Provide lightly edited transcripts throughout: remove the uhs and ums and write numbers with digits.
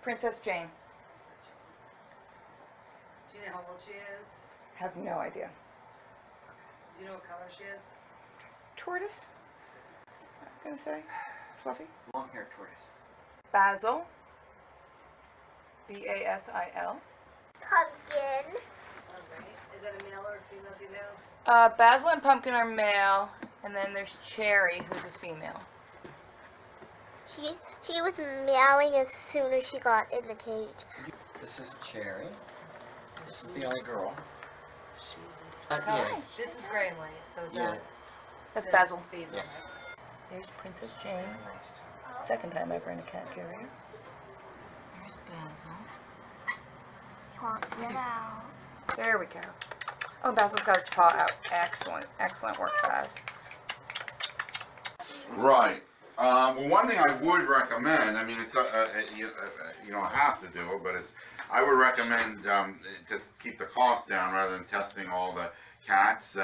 Princess Jane. Do you know how old she is? Have no idea. Do you know what color she is? Tortoise? I'm gonna say. Fluffy. Long-haired tortoise. Basil. B-A-S-I-L. Pumpkin. Alright. Is that a male or a female, do you know? Basil and Pumpkin are male, and then there's Cherry, who's a female. She was meowing as soon as she got in the cage. This is Cherry. This is the only girl. Hi. This is gray and white, so is Yeah. that... That's Basil. Basil. Yes. There's Princess Jane. Second time ever in a cat carrier. There's Basil. He wants me out. There we go. Oh, Basil's got his paw out. Excellent. Excellent work, Baz. Right. Well, one thing I would recommend, I mean, it's you don't have to do it, but I would recommend just keep the cost down rather than testing all the cats.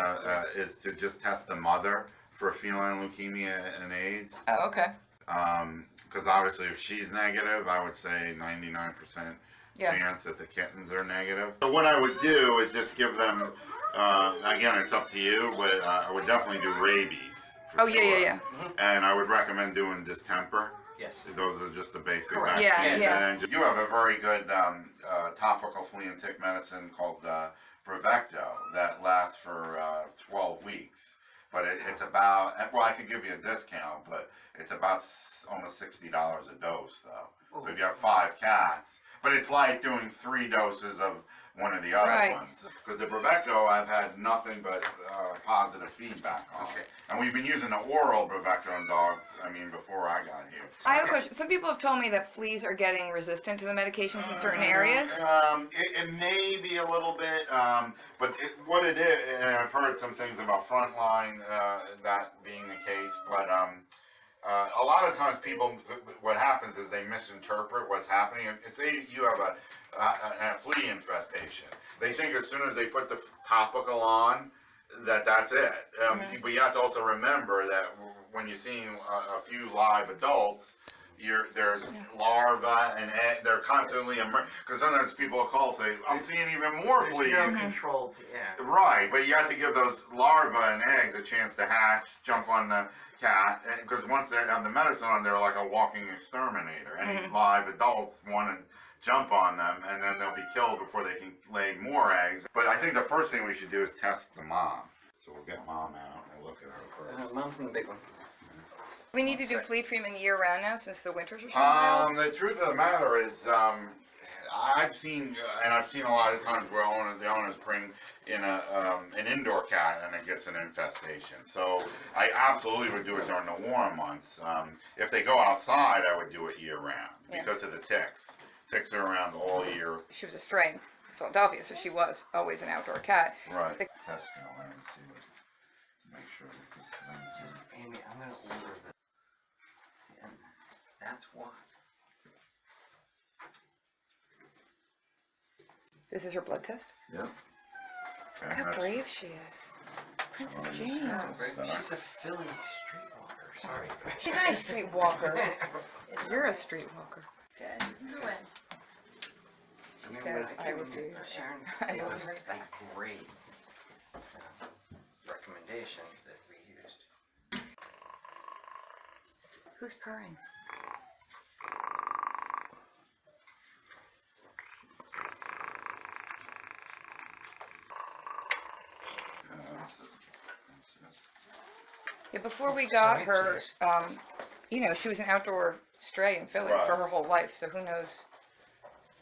Is to just test the mother for feline leukemia and AIDS. Oh, okay. Because obviously, if she's negative, I would say 99% chance that the kittens are negative. So what I would do is just give them. Again, it's up to you, but I would definitely do rabies. Oh, yeah. And I would recommend doing distemper. Yes. Those are just the basic. Correct. Yeah. And you have a very good topical flea and tick medicine called Brevecto that lasts for 12 weeks. But it's about, well, I could give you a discount, but it's about almost $60 a dose, though. So if you have 5 cats, but it's like doing 3 doses of one of the other ones. Because the Brevecto, I've had nothing but positive feedback on. Okay. And we've been using the oral Brevecto in dogs, before I got here. I have a question. Some people have told me that fleas are getting resistant to the medications in certain areas. It may be a little bit, but what it is, and I've heard some things about frontline, that being the case, but a lot of times people, what happens is they misinterpret what's happening. Say you have a flea infestation. They think as soon as they put the topical on, that's it. But you have to also remember that when you're seeing a few live adults, there's larvae and they're constantly emerging. Because sometimes people will call and say, I'm seeing even more fleas. There's no controlled, yeah. Right, but you have to give those larvae and eggs a chance to hatch, jump on the cat, because once they have the medicine on, they're like a walking exterminator. Any live adults want to jump on them, and then they'll be killed before they can lay more eggs. But I think the first thing we should do is test the mom. So we'll get mom out and we'll look at her first. Mom's in the big one. We need to do flea treatment year-round now since the winters are so The truth of the matter is, I've seen a lot of times where the owners bring in an indoor cat and it gets an infestation. So I absolutely would do it during the warm months. If they go outside, I would do it year-round because of the ticks. Ticks are around all year. She was a stray in Philadelphia, so she was always an outdoor cat. Right. Test going and see what. Make sure. Just, Amy, I'm going to order this. And that's why. This is her blood test? Yep. Look how brave she is. Princess Jane. She's a Philly streetwalker. Sorry. She's not a streetwalker. You're a streetwalker. Okay. She says, I refuse. I It will was bring it back. a great recommendation that we used. Who's purring? Yeah, before we got Sorry, her, please. she was an outdoor stray in Philly for her whole life, so who knows?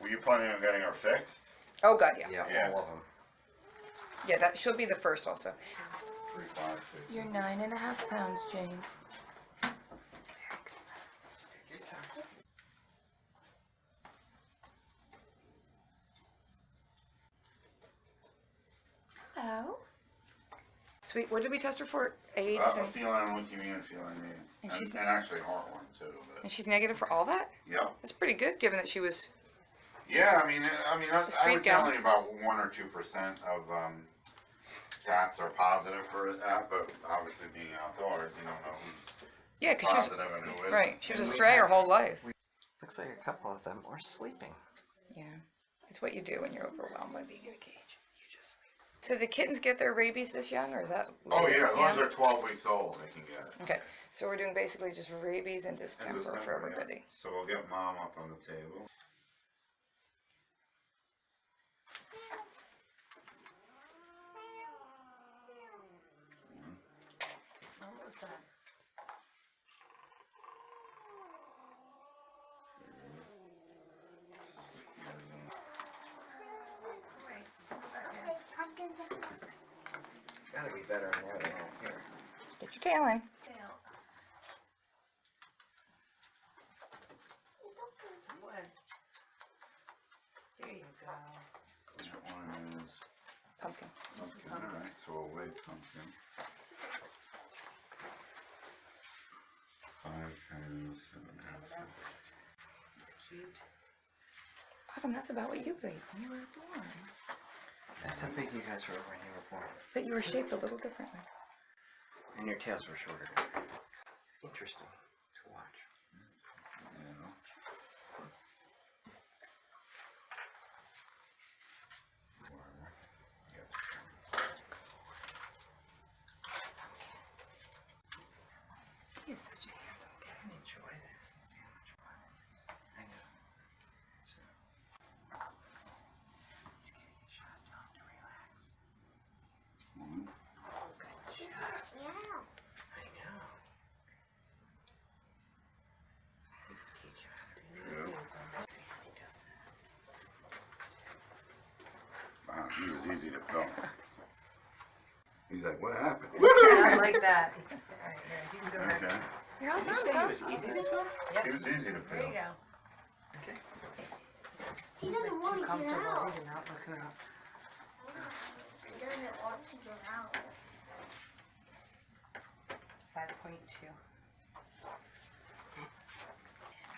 Were you planning on getting her fixed? Oh, God, yeah. Yeah, all of them. Yeah, she'll be the first also. 3, 5, 6. You're 9.5 pounds, Jane. Hello. Sweet. What did we test her for? AIDS and Feline leukemia and feline AIDS. And actually heartworm too. But. she's negative for all that? Yeah. That's pretty good, given that she was. Yeah, I mean, I street would say gal. only about 1 or 2% of cats are positive for that, but obviously being outdoors, you don't know who's Yeah, because she was positive and who isn't. right. She was a And we stray her have- whole life. Looks like a couple of them are sleeping. Yeah. It's what you do when you're overwhelmed by being in a cage. You just sleep. So do kittens get their rabies this young, or is that Oh later? yeah, as long as they're 12 weeks old, they can get it. Okay. So we're doing basically just rabies and distemper for Distemper, yeah. everybody. So we'll get Mom up on the table. Oh, what was that? Okay, pumpkins and ducks. It's gotta be better in there than out here. Get your tail in. There you go. That one is Pumpkin. pumpkin. Alright, so we'll wait pumpkin. 5 pounds, 7.5. It's cute. Autumn, that's about what you weighed when you were born. That's how big you guys were when you were born. But you were shaped a little differently. And your tails were shorter. Interesting to watch. Yeah. He is such a handsome kid. Enjoy this and see how much fun it is. I know. So, he's getting a shot. Tell him to relax. Mhm. Good job. Yeah. I know. I need to teach you how to relax. See how he does that. Wow, he was easy to pill. He's like, what happened? I like that. Alright, here, you can go back. Okay. You're all Did you done, say huh? he was easy to film? Yep. He was easy to There pill. you go. Okay. He doesn't want Too to get comfortable. out. He did not look up. He doesn't want to get out. 5.2.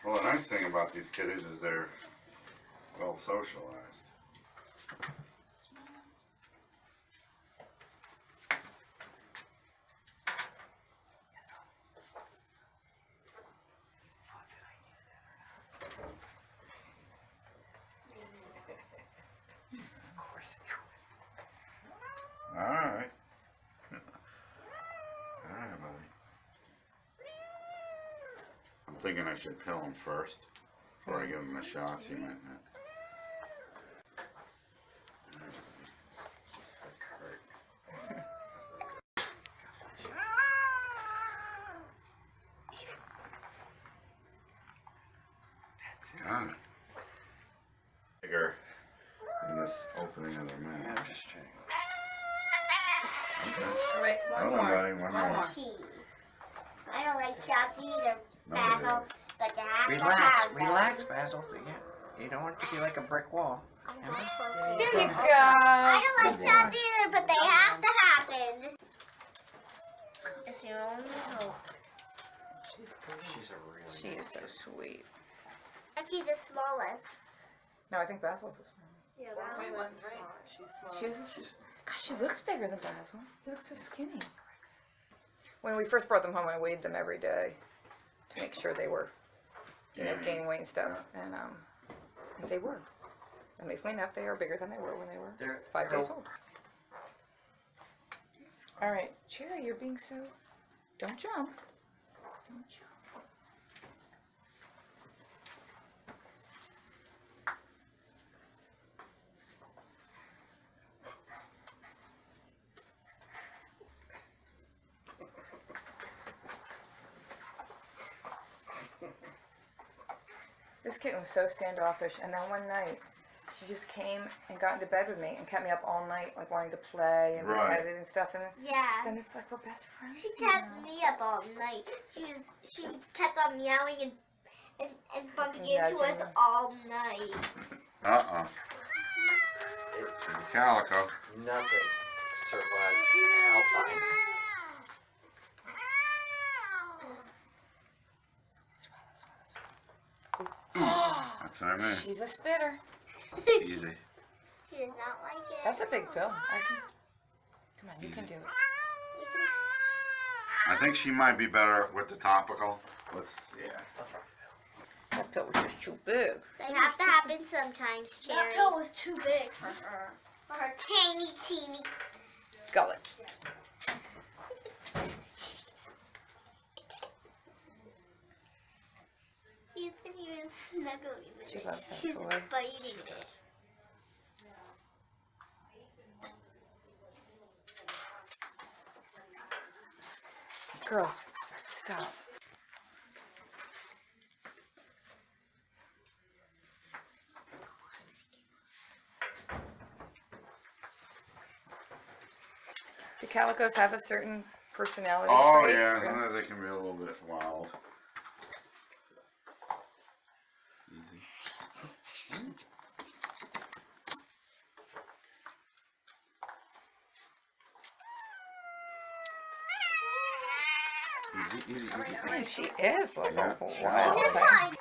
Well, the nice thing about these kitties is they're well socialized. Thought that I knew that or not. Of course you would. Alright. Alright, buddy. I'm thinking I should pill him first before I give him the shots he might not. Just the cart. Got it. Bigger in this opening of their Yeah, mouth. I'm just checking. Okay. Alright, one Hold on, more. buddy, one more. Tea. I don't like shots either, No, Basil, but you have to Relax, have them. relax, Basil. Yeah. You don't want it to be like a brick wall. I'm Yeah. not focused. There you go. I don't like Good shots either, but they have to happen. It's your only hope. She's pretty. She's a really She is nice so kid. sweet. And she's the smallest. No, I think Basil's the small. Yeah, 1.13. She's small. She's gosh, she looks bigger than Basil. He looks so skinny. When we first brought them home, I weighed them every day to make sure they were, gaining weight and stuff, and they were. Amazingly enough, they are bigger than they were when they were They're 5 days old. All right, Cherry, you're being so. Don't jump. Don't jump. This kitten was so standoffish, and then one night, she just came and got into bed with me and kept me up all night, like wanting to play and be Right. petted and stuff. And Yeah. then it's like we're best friends. She now. kept me up all night. She kept on meowing and bumping into us Nudging. all night. Uh-uh. Calico. Nothing survives Alpine. That's what I mean. She's a spitter. Easy. She does not like it. That's a big pill. Come on, you can do it. You can- I think she might be better with the topical. Yeah. That pill was just too big. They have to happen sometimes, That Cherry. pill was too big for her. For her tiny, teeny. Gullet. You can even snuggle with She it. loves that She's toy. biting it. Girls, stop. Do calicos have a certain personality Oh trait? yeah, Really? sometimes they can be a little bit wild. Easy, easy, easy. I mean, she is like Yeah, a sure. wild You're thing. fine.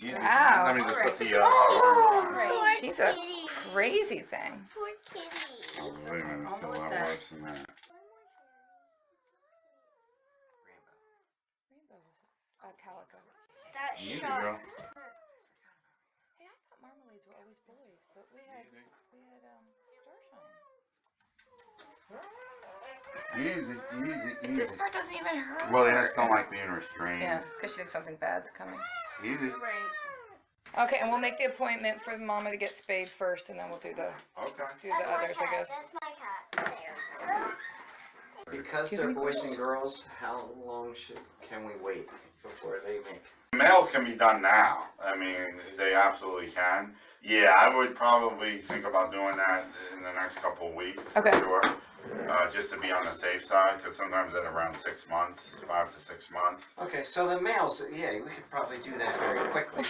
Easy. Wow. Let me just put the Poor She's a kitty. crazy thing. Poor kitty. Oh, wait a minute, it's still a lot worse than that. Rainbow was a calico. That Easy, shot. girl. Hey, I thought marmalades were always boys, but we had Easy, easy, This easy. part doesn't even hurt. Well, they just don't like being restrained. Yeah, because she thinks something bad's coming. Easy. Right. Okay, and we'll make the appointment for the mama to get spayed first, and then we'll do the Okay. That's my others, I cat. guess. That's my cat. There. Because Excuse they're me? boys and girls, how long can we wait before they make? Males can be done now. I mean, they absolutely can. Yeah, I would probably think about doing that in the next couple of weeks for Okay. sure. Just to be on the safe side, because sometimes at around 6 months, 5 to 6 months. Okay, so the males, yeah, we could probably do that very quickly.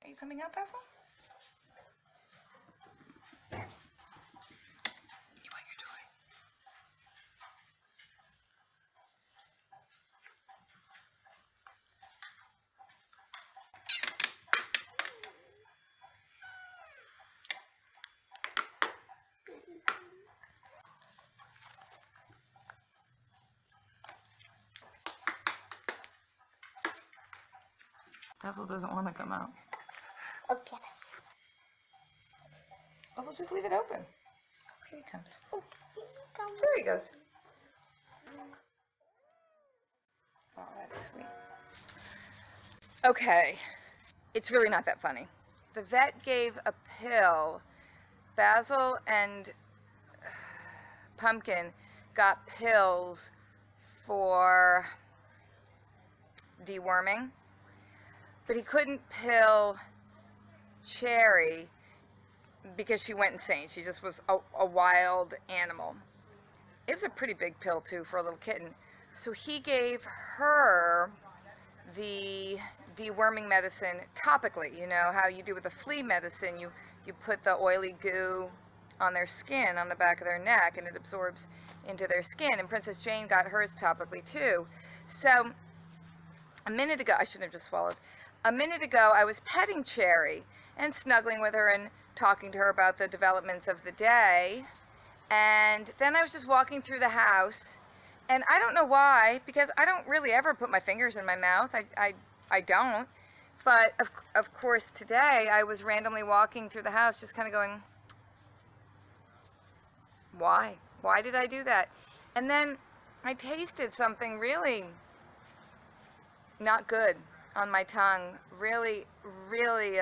Are you coming up, Basil? You want your toy? Basil doesn't want to come out. Okay. Oh, we'll just leave it open. Here he comes. Oh, Come. there he goes. Oh, that's sweet. Okay, it's really not that funny. The vet gave a pill. Basil and Pumpkin got pills for deworming, but he couldn't pill Cherry because she went insane. She just was a wild animal. It was a pretty big pill too for a little kitten. So he gave her the deworming medicine topically. You know how you do with the flea medicine, you put the oily goo on their skin, on the back of their neck, and it absorbs into their skin. And Princess Jane got hers topically too. So a minute ago, I shouldn't have just swallowed. A minute ago, I was petting Cherry and snuggling with her and talking to her about the developments of the day. And then I was just walking through the house, and I don't know why, because I don't really ever put my fingers in my mouth. I don't. But of course today I was randomly walking through the house just kind of going, why? Why did I do that? And then I tasted something really not good on my tongue. Really, really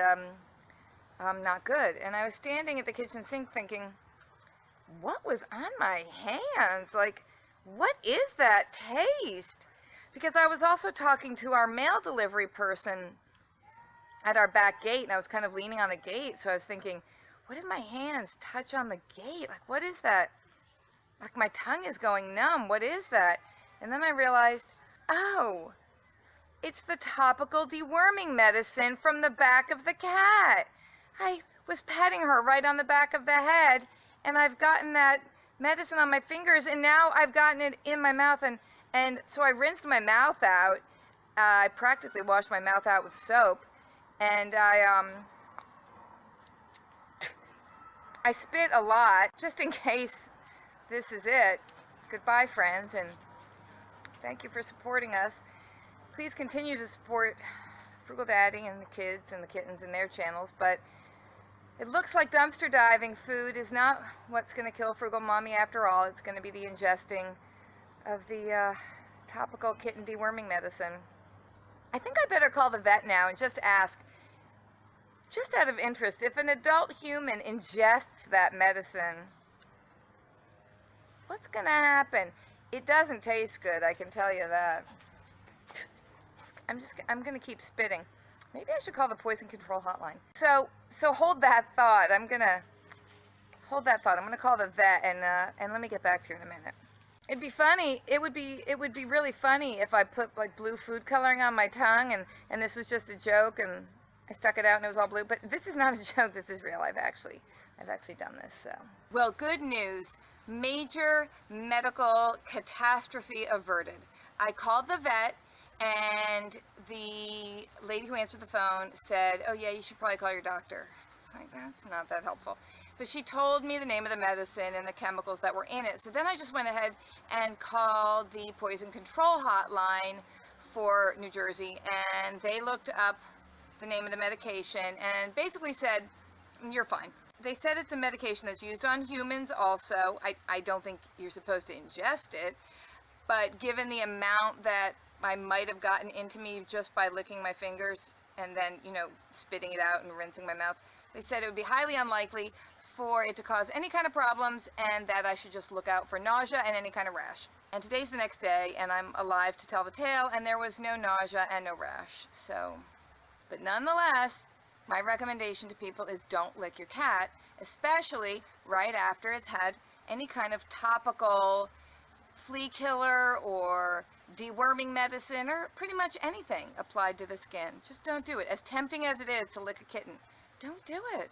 not good. And I was standing at the kitchen sink thinking, what was on my hands? Like, what is that taste? Because I was also talking to our mail delivery person at our back gate, and I was kind of leaning on the gate, so I was thinking, what did my hands touch on the gate? Like, what is that? Like, my tongue is going numb. What is that? And then I realized, oh, it's the topical deworming medicine from the back of the cat. I was petting her right on the back of the head, and I've gotten that medicine on my fingers, and now I've gotten it in my mouth, and so I rinsed my mouth out. I practically washed my mouth out with soap, and I spit a lot, just in case this is it. Goodbye, friends, and thank you for supporting us. Please continue to support Frugal Daddy and the kids and the kittens and their channels, but it looks like dumpster diving food is not what's going to kill Frugal Mommy after all. It's going to be the ingesting of the topical kitten deworming medicine. I think I better call the vet now and just ask, just out of interest, if an adult human ingests that medicine, what's going to happen? It doesn't taste good, I can tell you that. I'm going to keep spitting. Maybe I should call the poison control hotline. So hold that thought. I'm going to hold that thought. I'm going to call the vet, and let me get back to you in a minute. It'd be funny. It would be really funny if I put like blue food coloring on my tongue, and this was just a joke, and I stuck it out and it was all blue. But this is not a joke. This is real. I've actually done this. So, well, good news. Major medical catastrophe averted. I called the vet, and the lady who answered the phone said, "Oh yeah, you should probably call your doctor." It's like, that's not that helpful. But she told me the name of the medicine and the chemicals that were in it. So then I just went ahead and called the poison control hotline for New Jersey, and they looked up the name of the medication and basically said, "You're fine." They said it's a medication that's used on humans also. I don't think you're supposed to ingest it, but given the amount that I might have gotten into me just by licking my fingers and then, spitting it out and rinsing my mouth, they said it would be highly unlikely for it to cause any kind of problems, and that I should just look out for nausea and any kind of rash. And today's the next day, and I'm alive to tell the tale, and there was no nausea and no rash. So, but nonetheless, my recommendation to people is don't lick your cat, especially right after it's had any kind of topical flea killer or deworming medicine or pretty much anything applied to the skin. Just don't do it. As tempting as it is to lick a kitten, don't do it.